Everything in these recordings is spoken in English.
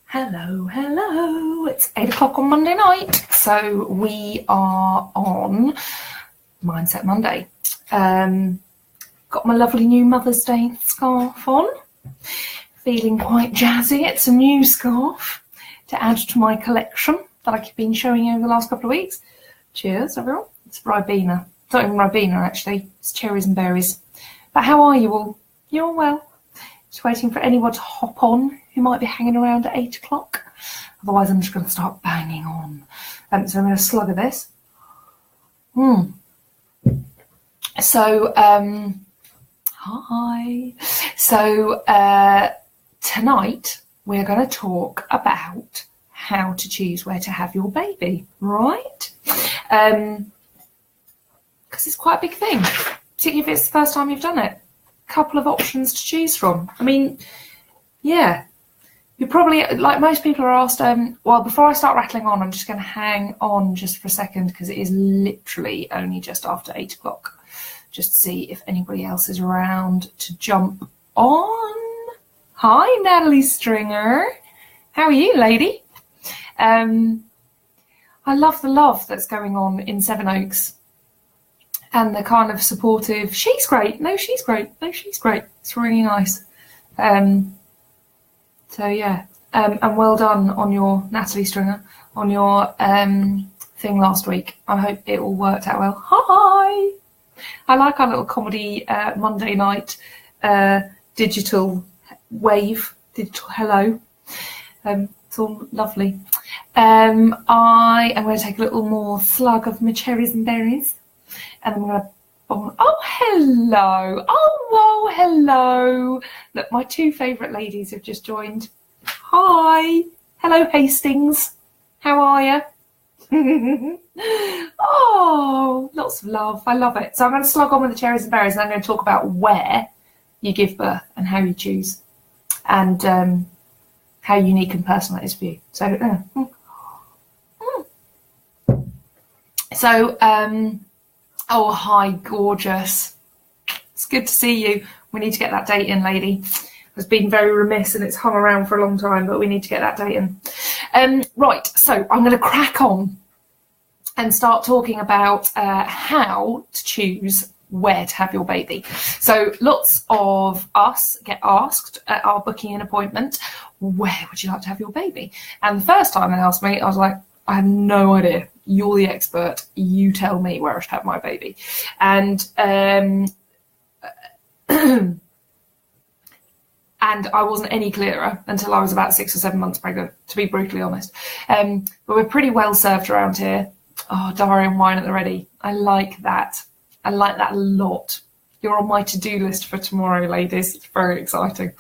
Hello. It's 8 o'clock on Monday night. So we are on Mindset Monday. Got my lovely new Mother's Day scarf on. Feeling quite jazzy. It's a new scarf to add to my collection that I've been showing you over the last couple of weeks. Cheers, everyone. It's Ribena. It's not even Ribena, actually. It's cherries and berries. But how are you all? You all well? Just waiting for anyone to hop on who might be hanging around at 8 o'clock. Otherwise, I'm just going to start banging on. So I'm going to slug at this. So, hi. So, tonight we're going to talk about how to choose where to have your baby, right? Because it's quite a big thing, particularly if it's the first time you've done it. Couple of options to choose from. I mean, yeah, you're probably, like most people are asked, well, before I start rattling on, I'm just going to hang on just for a second because it is literally only just after 8 o'clock, just to see if anybody else is around to jump on. Hi, Natalie Stringer. How are you, lady? I love the love that's going on in Sevenoaks. And the kind of supportive, she's great. No, she's great. It's really nice. So yeah, and well done on your, Natalie Stringer, on your thing last week. I hope it all worked out well. Hi! I like our little comedy Monday night digital wave, digital hello. It's all lovely. I am going to take a little more slug of my cherries and berries. And I'm going to, oh, hello. Oh, hello. Look, my two favourite ladies have just joined. Hi. Hello, Hastings. How are you? Oh, lots of love. I love it. So I'm going to slug on with the cherries and berries, and I'm going to talk about where you give birth and how you choose and how unique and personal it is for you. So, oh, hi, gorgeous. It's good to see you. We need to get that date in, lady. It's been very remiss and it's hung around for a long time, but we need to get that date in. Right, so I'm going to crack on and start talking about how to choose where to have your baby. So lots of us get asked at our booking an appointment, where would you like to have your baby? And the first time they asked me, I was like, I have no idea. You're the expert. You tell me where I should have my baby. And and I wasn't any clearer until I was about 6 or 7 months pregnant, to be brutally honest. But we're pretty well served around here. Oh, diary and wine at the ready. I like that. I like that a lot. You're on my to-do list for tomorrow, ladies. It's very exciting.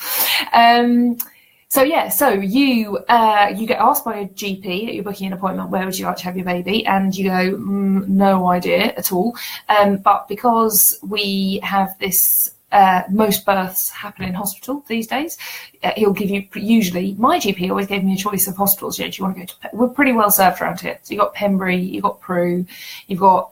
So yeah, so you get asked by a GP at your booking an appointment, where would you like to have your baby? And you go, no idea at all. But because we have this, most births happen in hospital these days, he'll give you, usually, my GP always gave me a choice of hospitals. Yeah, do you want to go to, we're pretty well served around here. So you've got Pembury, you've got Prue, you've got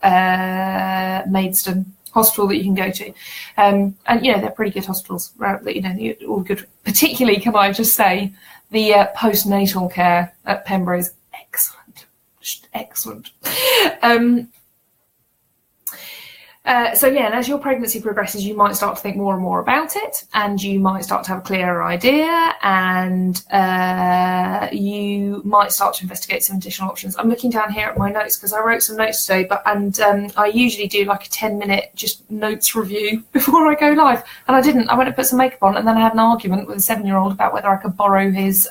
Maidstone hospital that you can go to, and you know, they're pretty good hospitals, right? You know, all good. Particularly, can I just say, the postnatal care at Pembury is excellent, just excellent. So yeah, and as your pregnancy progresses, you might start to think more and more about it, and you might start to have a clearer idea, and you might start to investigate some additional options. I'm looking down here at my notes because I wrote some notes today, I usually do like a 10-minute just notes review before I go live, and I didn't. I went and put some makeup on, and then I had an argument with a 7-year-old about whether I could borrow his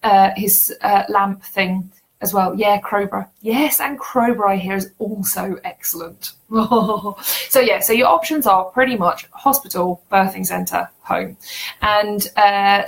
lamp thing as well. Yeah, Crowborough. Yes, and Crowborough I hear is also excellent. So yeah, so your options are pretty much hospital, birthing centre, home. And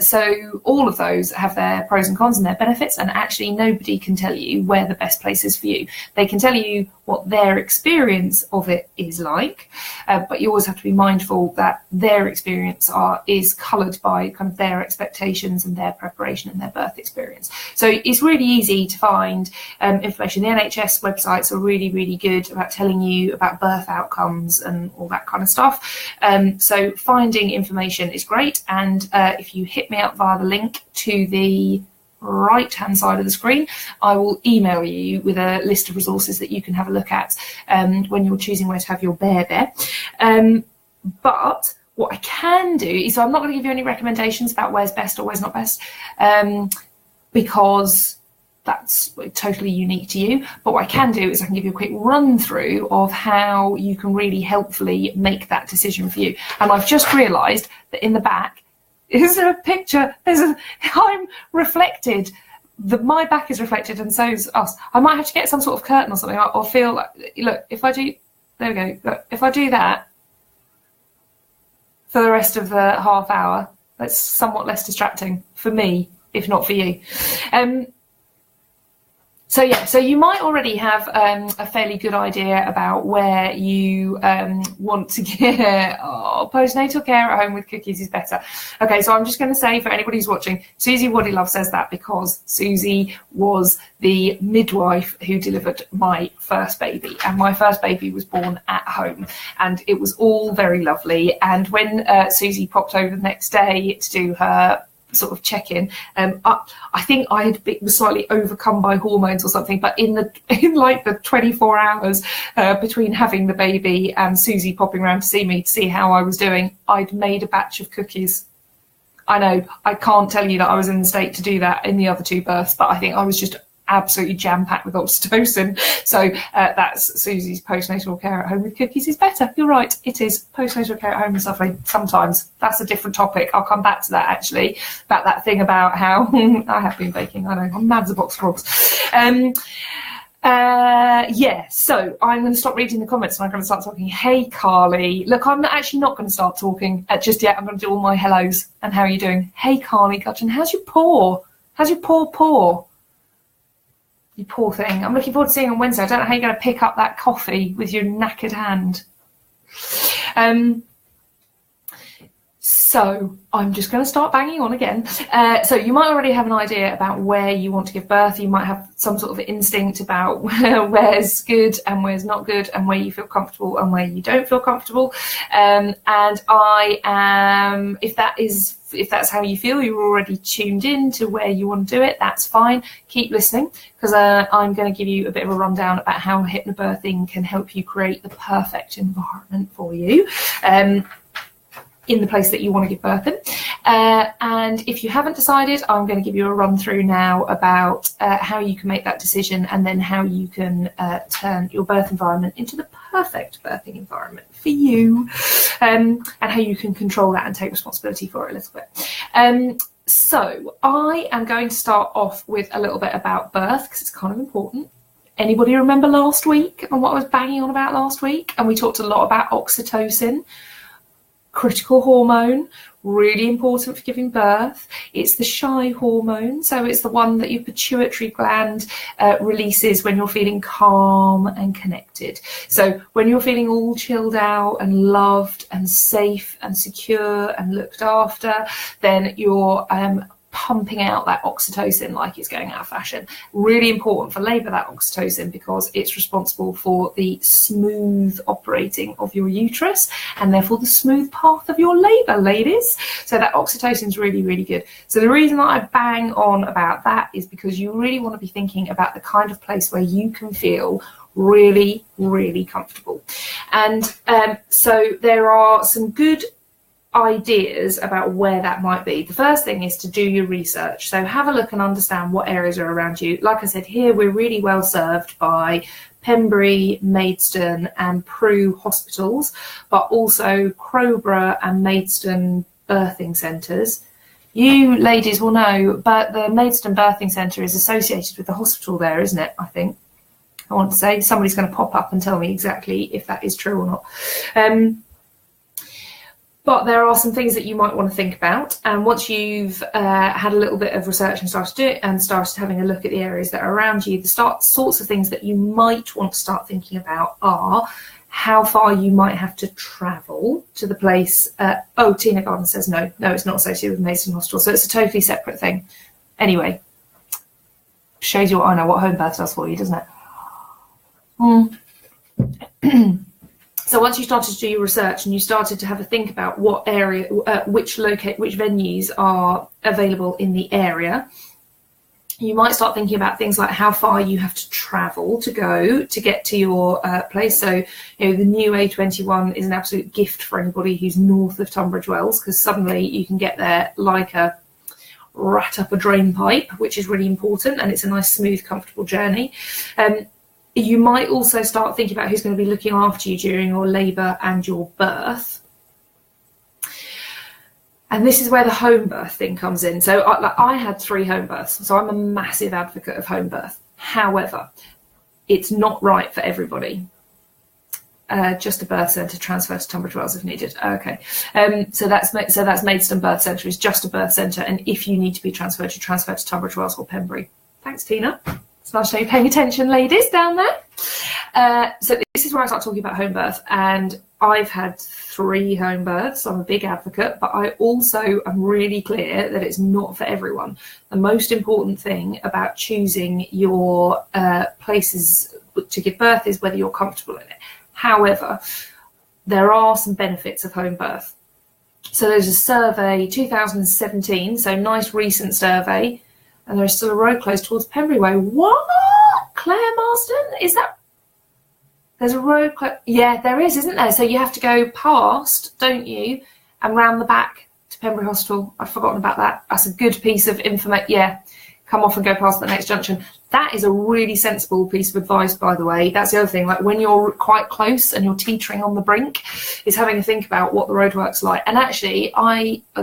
so all of those have their pros and cons and their benefits, and actually nobody can tell you where the best place is for you. They can tell you what their experience of it is like, but you always have to be mindful that their experience is coloured by kind of their expectations and their preparation and their birth experience. So it's really easy to find information. The NHS websites are really, really good about telling you about about birth outcomes and all that kind of stuff. So finding information is great, and if you hit me up via the link to the right hand side of the screen, I will email you with a list of resources that you can have a look at when you're choosing where to have your bear there. But what I can do is, so I'm not going to give you any recommendations about where's best or where's not best, because that's totally unique to you. But what I can do is I can give you a quick run through of how you can really helpfully make that decision for you. And I've just realised that in the back is a picture. I'm reflected. My back is reflected, and so's us. I might have to get some sort of curtain or something, or feel like, look, if I do, there we go. Look, if I do that for the rest of the half hour, that's somewhat less distracting for me, if not for you. So yeah, so you might already have a fairly good idea about where you want to get. Postnatal care at home with cookies is better. Okay, so I'm just going to say, for anybody who's watching, Susie Wadilove says that because Susie was the midwife who delivered my first baby, and my first baby was born at home, and it was all very lovely. And when Susie popped over the next day to do her sort of check-in, I think I was slightly overcome by hormones or something, but in like the 24 hours between having the baby and Susie popping around to see me to see how I was doing, I'd made a batch of cookies. I know I can't tell you that I was in the state to do that in the other two births, but I think I was just absolutely jam-packed with oxytocin. So that's Susie's postnatal care at home with cookies is better. You're right, it is. Postnatal care at home is lovely. Sometimes. That's a different topic. I'll come back to that, actually, about that thing about how I have been baking. I know, I'm mad as a box of frogs. Yeah, so I'm going to stop reading the comments and I'm going to start talking. Hey, Carly. Look, I'm actually not going to start talking just yet. I'm going to do all my hellos and how are you doing? Hey, Carly Gudgeon, how's your paw? How's your paw? You poor thing. I'm looking forward to seeing you on Wednesday. I don't know how you're going to pick up that coffee with your knackered hand. So I'm just going to start banging on again. So you might already have an idea about where you want to give birth. You might have some sort of instinct about where's good and where's not good, and where you feel comfortable and where you don't feel comfortable. And I am, if that's how you feel, you're already tuned in to where you want to do it, that's fine. Keep listening, because I'm going to give you a bit of a rundown about how hypnobirthing can help you create the perfect environment for you in the place that you want to give birth in. And if you haven't decided, I'm going to give you a run through now about how you can make that decision, and then how you can turn your birth environment into the perfect birthing environment for you, and how you can control that and take responsibility for it a little bit. So I am going to start off with a little bit about birth, because it's kind of important. Anybody remember last week and what I was banging on about last week? And we talked a lot about oxytocin, critical hormone, really important for giving birth. It's the shy hormone, so it's the one that your pituitary gland releases when you're feeling calm and connected. So when you're feeling all chilled out and loved and safe and secure and looked after, then you're pumping out that oxytocin like it's going out of fashion. Really important for labour, that oxytocin, because it's responsible for the smooth operating of your uterus and therefore the smooth path of your labour, ladies. So that oxytocin is really, really good. So the reason that I bang on about that is because you really want to be thinking about the kind of place where you can feel really, really comfortable. And so there are some good ideas about where that might be. The first thing is to do your research. So have a look and understand what areas are around you. Like I said, here we're really well served by Pembury, Maidstone and Prue hospitals, but also Crowborough and Maidstone birthing centres. You ladies will know, but the Maidstone birthing centre is associated with the hospital there, isn't it? I think. I want to say somebody's going to pop up and tell me exactly if that is true or not. But there are some things that you might want to think about. And once you've had a little bit of research and started to do it and started having a look at the areas that are around you, the sorts of things that you might want to start thinking about are how far you might have to travel to the place. Oh, Tina Garden says no, it's not associated with Maidstone Hospital. So it's a totally separate thing. Anyway, shows you what I know, what home birth does for you, doesn't it? So once you started to do your research and you started to have a think about what area, which venues are available in the area, you might start thinking about things like how far you have to travel to go to get to your place. So, the new A21 is an absolute gift for anybody who's north of Tunbridge Wells, because suddenly you can get there like a rat up a drain pipe, which is really important, and it's a nice, smooth, comfortable journey. You might also start thinking about who's going to be looking after you during your labour and your birth. And this is where the home birth thing comes in. So I had 3 home births, so I'm a massive advocate of home birth. However, it's not right for everybody. Just a birth centre, transfer to Tunbridge Wells if needed. Okay, so that's Maidstone Birth Centre is just a birth centre, and if you need to be transferred, you transfer to Tunbridge Wells or Pembury. Thanks, Tina. It's nice to know you're paying attention, ladies down there. So this is where I start talking about home birth, and I've had 3 home births. I'm a big advocate, but I also am really clear that it's not for everyone. The most important thing about choosing your places to give birth is whether you're comfortable in it. However, there are some benefits of home birth. So there's a survey, 2017, so nice recent survey, and there's still a road closed towards Pembury Way. What? Claire Marston? Is that... There's a road closed... Yeah, there is, isn't there? So you have to go past, don't you, and round the back to Pembury Hospital. I'd forgotten about that. That's a good piece of information. Yeah, come off and go past the next junction. That is a really sensible piece of advice, by the way. That's the other thing, like when you're quite close and you're teetering on the brink, is having to think about what the roadwork's like. And actually,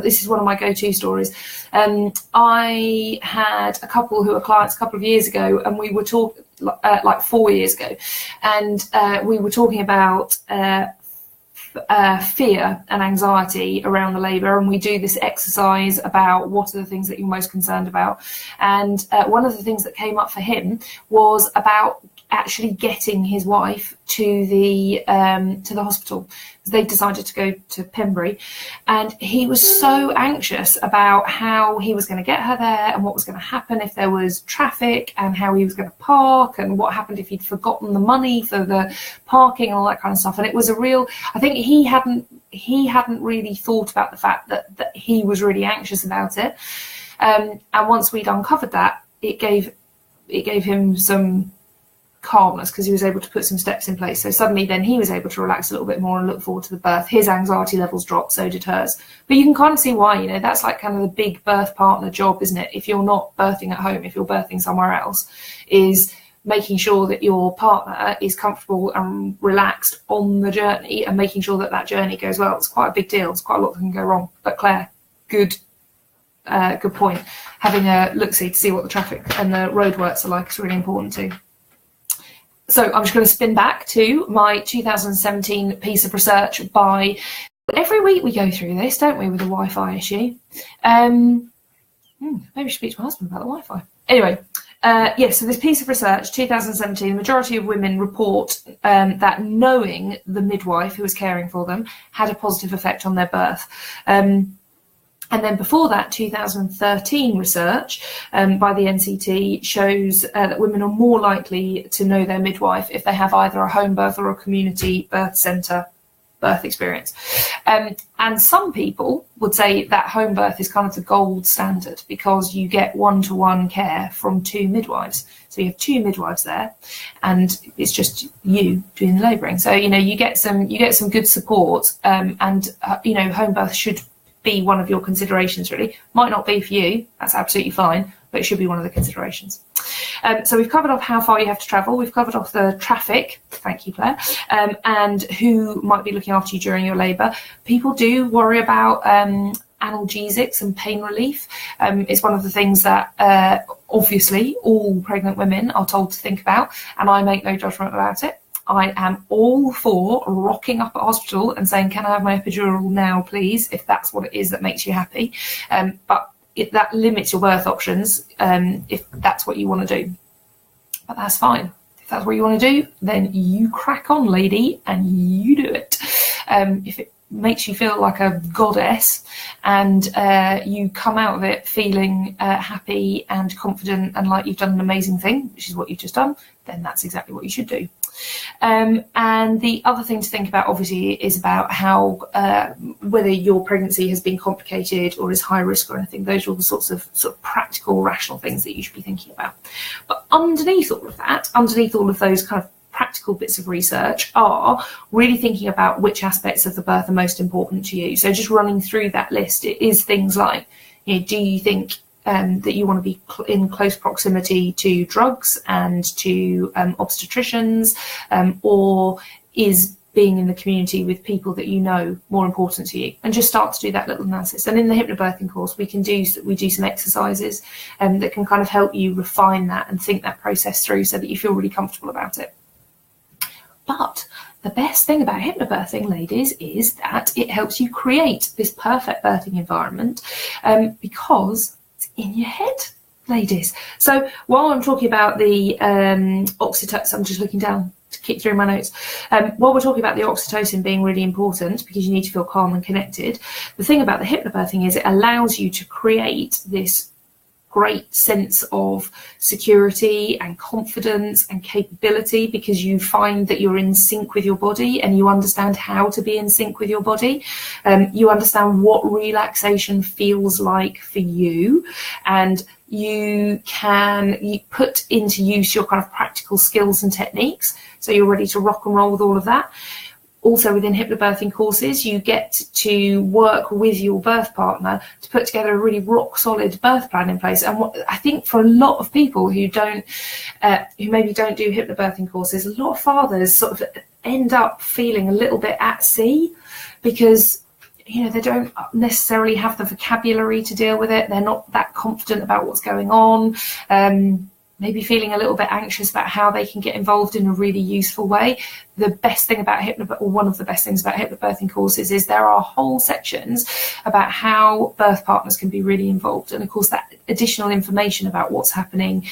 this is one of my go-to stories. I had a couple who were clients a couple of years ago, and we were talking, like 4 years ago, and we were talking about fear and anxiety around the labour, and we do this exercise about what are the things that you're most concerned about. And one of the things that came up for him was about actually getting his wife to the hospital. They decided to go to Pembury, and he was so anxious about how he was going to get her there and what was going to happen if there was traffic and how he was going to park and what happened if he'd forgotten the money for the parking and all that kind of stuff. And it was a real, I think he hadn't really thought about the fact that he was really anxious about it. And once we'd uncovered that, it gave him some calmness, because he was able to put some steps in place. So suddenly then he was able to relax a little bit more and look forward to the birth. His anxiety levels dropped, so did hers. But you can kind of see why, that's like kind of the big birth partner job, isn't it? If you're not birthing at home, if you're birthing somewhere else, is making sure that your partner is comfortable and relaxed on the journey and making sure that journey goes well. It's quite a big deal. It's quite a lot that can go wrong. But Claire, good point. Having a look-see to see what the traffic and the roadworks are like is really important too. So I'm just going to spin back to my 2017 piece of research every week we go through this, don't we, with the Wi-Fi issue. Maybe I should speak to my husband about the Wi-Fi. Anyway, so this piece of research, 2017, the majority of women report that knowing the midwife who was caring for them had a positive effect on their birth. And then before that, 2013 research by the NCT shows that women are more likely to know their midwife if they have either a home birth or a community birth centre birth experience. And some people would say that home birth is kind of the gold standard, because you get one-to-one care from 2 midwives. So you have 2 midwives there, and it's just you doing the labouring. So you get some good support, and home birth should be one of your considerations, really. Might not be for you, that's absolutely fine, but it should be one of the considerations. So we've covered off how far you have to travel, we've covered off the traffic, thank you, Claire, and who might be looking after you during your labour. People do worry about analgesics and pain relief. It's one of the things that obviously all pregnant women are told to think about, and I make no judgment about it. I am all for rocking up at hospital and saying, can I have my epidural now, please, if that's what it is that makes you happy. But that limits your birth options if that's what you want to do. But that's fine. If that's what you want to do, then you crack on, lady, and you do it. If it makes you feel like a goddess and you come out of it feeling happy and confident and like you've done an amazing thing, which is what you've just done, then that's exactly what you should do. And the other thing to think about, obviously, is about how whether your pregnancy has been complicated or is high risk or anything. Those are all the sorts of practical, rational things that you should be thinking about. But underneath all of that, underneath all of those kind of practical bits of research, are really thinking about which aspects of the birth are most important to you. So just running through that list, it is things like, do you think that you want to be in close proximity to drugs and to obstetricians, or is being in the community with people that you know more important to you? And just start to do that little analysis. And in the hypnobirthing course, we do some exercises that can kind of help you refine that and think that process through so that you feel really comfortable about it. But the best thing about hypnobirthing, ladies, is that it helps you create this perfect birthing environment, because it's in your head, ladies. So while I'm talking about the oxytocin, I'm just looking down to kick through my notes. While we're talking about the oxytocin being really important because you need to feel calm and connected, the thing about the hypnobirthing is it allows you to create this great sense of security and confidence and capability, because you find that you're in sync with your body and you understand how to be in sync with your body. You understand what relaxation feels like for you, and you put into use your kind of practical skills and techniques, so you're ready to rock and roll with all of that. Also, within hypnobirthing courses, you get to work with your birth partner to put together a really rock solid birth plan in place. And what I think for a lot of people who maybe don't do hypnobirthing courses, a lot of fathers sort of end up feeling a little bit at sea, because they don't necessarily have the vocabulary to deal with it. They're not that confident about what's going on. Maybe feeling a little bit anxious about how they can get involved in a really useful way. The best thing about one of the best things about hypnobirthing courses is there are whole sections about how birth partners can be really involved. And of course, that additional information about what's happening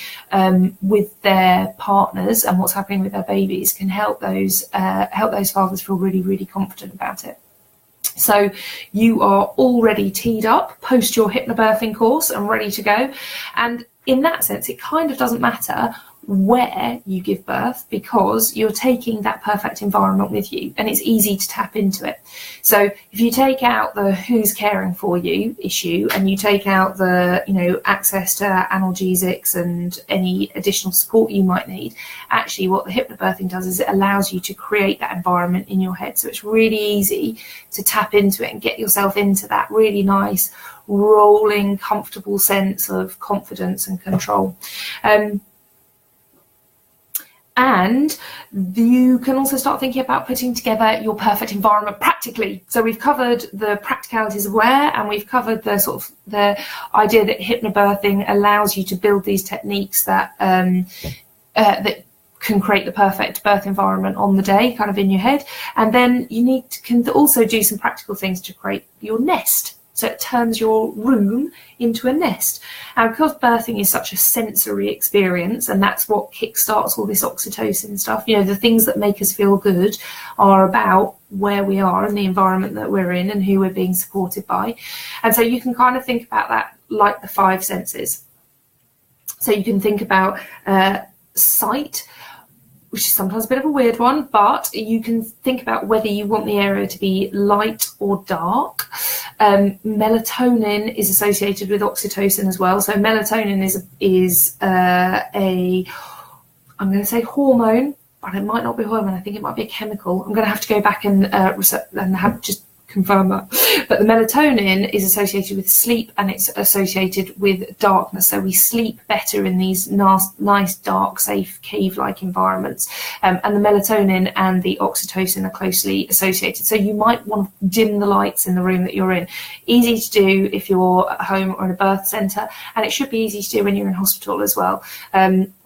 with their partners and what's happening with their babies can help those fathers feel really, really confident about it. So you are already teed up post your hypnobirthing course and ready to go. And in that sense, it kind of doesn't matter where you give birth, because you're taking that perfect environment with you and it's easy to tap into it. So if you take out the who's caring for you issue and you take out the access to analgesics and any additional support you might need, actually what the hypnobirthing does is it allows you to create that environment in your head. So it's really easy to tap into it and get yourself into that really nice rolling, comfortable sense of confidence and control. And you can also start thinking about putting together your perfect environment practically. So we've covered the practicalities of where, and we've covered the sort of the idea that hypnobirthing allows you to build these techniques that that can create the perfect birth environment on the day, kind of in your head. And then you can also do some practical things to create your nest. So it turns your room into a nest. And because birthing is such a sensory experience, and that's what kickstarts all this oxytocin stuff, the things that make us feel good are about where we are and the environment that we're in and who we're being supported by. And so you can kind of think about that like the five senses. So you can think about sight, which is sometimes a bit of a weird one, but you can think about whether you want the area to be light or dark. Melatonin is associated with oxytocin as well. So melatonin is I'm going to say hormone, but it might not be hormone. I think it might be a chemical. I'm going to have to go back and confirm that. But the melatonin is associated with sleep, and it's associated with darkness. So we sleep better in these nice, dark, safe, cave-like environments. And the melatonin and the oxytocin are closely associated. So you might want to dim the lights in the room that you're in. Easy to do if you're at home or in a birth centre, and it should be easy to do when you're in hospital as well.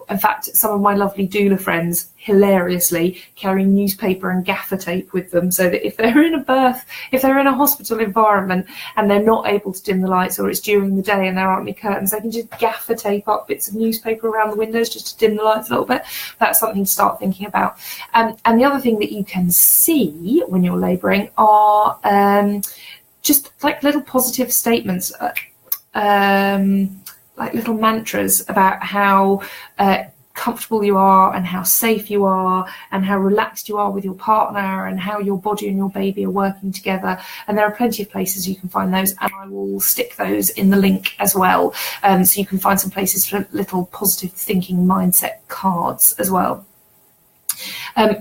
In fact, some of my lovely doula friends hilariously carry newspaper and gaffer tape with them, so that if they're in a hospital environment and they're not able to dim the lights, or it's during the day and there aren't any curtains, they can just gaffer tape up bits of newspaper around the windows just to dim the lights a little bit. That's something to start thinking about. And the other thing that you can see when you're labouring are just like little positive statements, like little mantras about how comfortable you are and how safe you are and how relaxed you are with your partner and how your body and your baby are working together. And there are plenty of places you can find those, and I will stick those in the link as well, so you can find some places for little positive thinking mindset cards as well.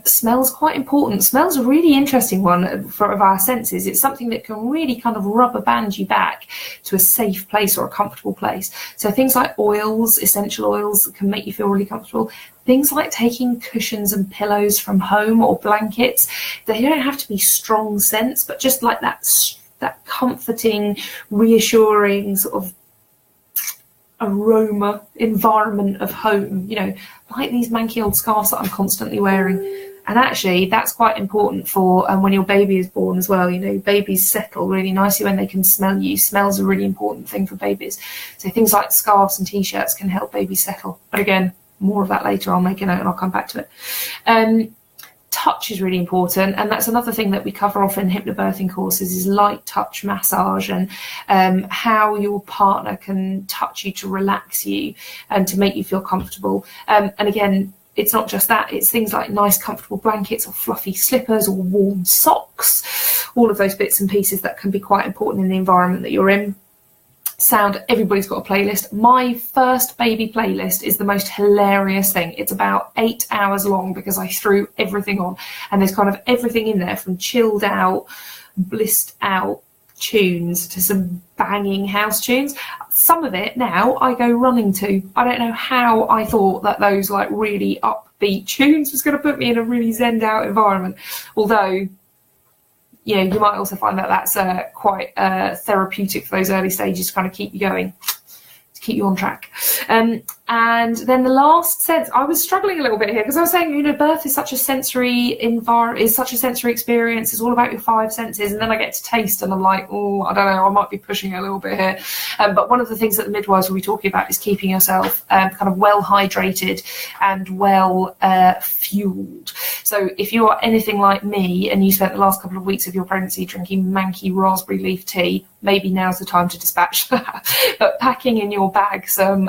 Smell's quite important. Smell's a really interesting one of our senses. It's something that can really kind of rubber band you back to a safe place or a comfortable place. So things like oils, essential oils, that can make you feel really comfortable. Things like taking cushions and pillows from home or blankets. They don't have to be strong scents, but just like that comforting, reassuring sort of aroma environment of home, like these manky old scarves that I'm constantly wearing. And actually that's quite important for when your baby is born as well. Babies settle really nicely when they can smell you. Smell's a really important thing for babies. So things like scarves and t-shirts can help babies settle. But again, more of that later. I'll make a note and I'll come back to it. Touch is really important, and that's another thing that we cover off in hypnobirthing courses, is light touch massage, and how your partner can touch you to relax you and to make you feel comfortable. And again, it's not just that, it's things like nice comfortable blankets or fluffy slippers or warm socks, all of those bits and pieces that can be quite important in the environment that you're in. Sound, everybody's got a playlist. My first baby playlist is the most hilarious thing. It's about 8 hours long because I threw everything on, and there's kind of everything in there, from chilled out, blissed out tunes to some banging house tunes. Some of it now I go running to. I don't know how I thought that those like really upbeat tunes was going to put me in a really zenned out environment, although you might also find that that's quite therapeutic for those early stages to kind of keep you going, to keep you on track. And then the last sense, I was struggling a little bit here because I was saying, birth is such a sensory environment, is such a sensory experience. It's all about your 5 senses. And then I get to taste and I'm like, oh, I don't know, I might be pushing it a little bit here. But one of the things that the midwives will be talking about is keeping yourself kind of well hydrated and well fueled. So if you are anything like me and you spent the last couple of weeks of your pregnancy drinking manky raspberry leaf tea, maybe now's the time to dispatch that. But packing in your bag some,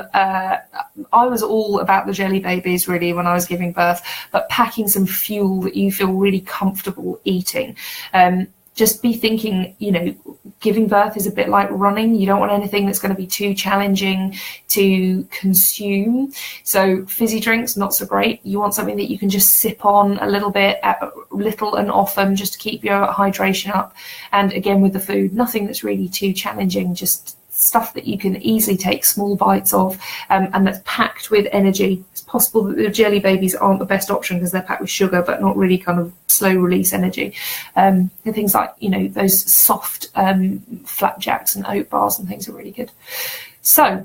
I was all about the jelly babies really when I was giving birth, but packing some fuel that you feel really comfortable eating. Just be thinking, giving birth is a bit like running. You don't want anything that's going to be too challenging to consume. So fizzy drinks, not so great. You want something that you can just sip on a little bit, little and often, just to keep your hydration up. And again, with the food, nothing that's really too challenging, just stuff that you can easily take small bites of, and that's packed with energy. It's possible that the jelly babies aren't the best option because they're packed with sugar, but not really kind of slow release energy. And things like, those soft flapjacks and oat bars and things are really good. So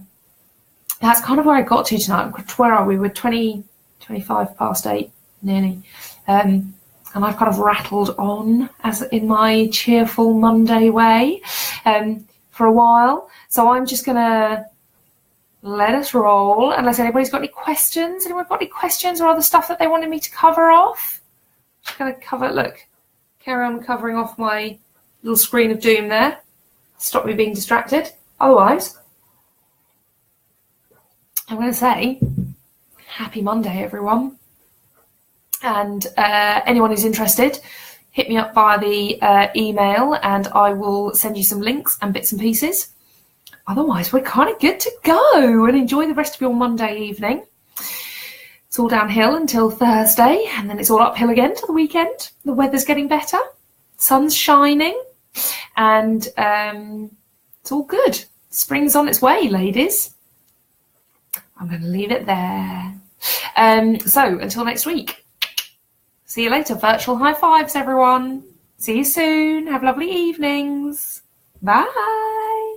that's kind of where I got to tonight. Where are we? We're 25 past 8 nearly. And I've kind of rattled on as in my cheerful Monday way for a while. So I'm just going to let us roll, unless anybody's got any questions. Anyone got any questions or other stuff that they wanted me to cover off? Just going to carry on covering off my little screen of doom there. Stop me being distracted. Otherwise, I'm going to say happy Monday, everyone. And anyone who's interested, hit me up via the email and I will send you some links and bits and pieces. Otherwise, we're kind of good to go, and enjoy the rest of your Monday evening. It's all downhill until Thursday, and then it's all uphill again to the weekend. The weather's getting better, sun's shining, and it's all good. Spring's on its way, ladies. I'm going to leave it there. So until next week, see you later. Virtual high fives, everyone. See you soon. Have lovely evenings. Bye.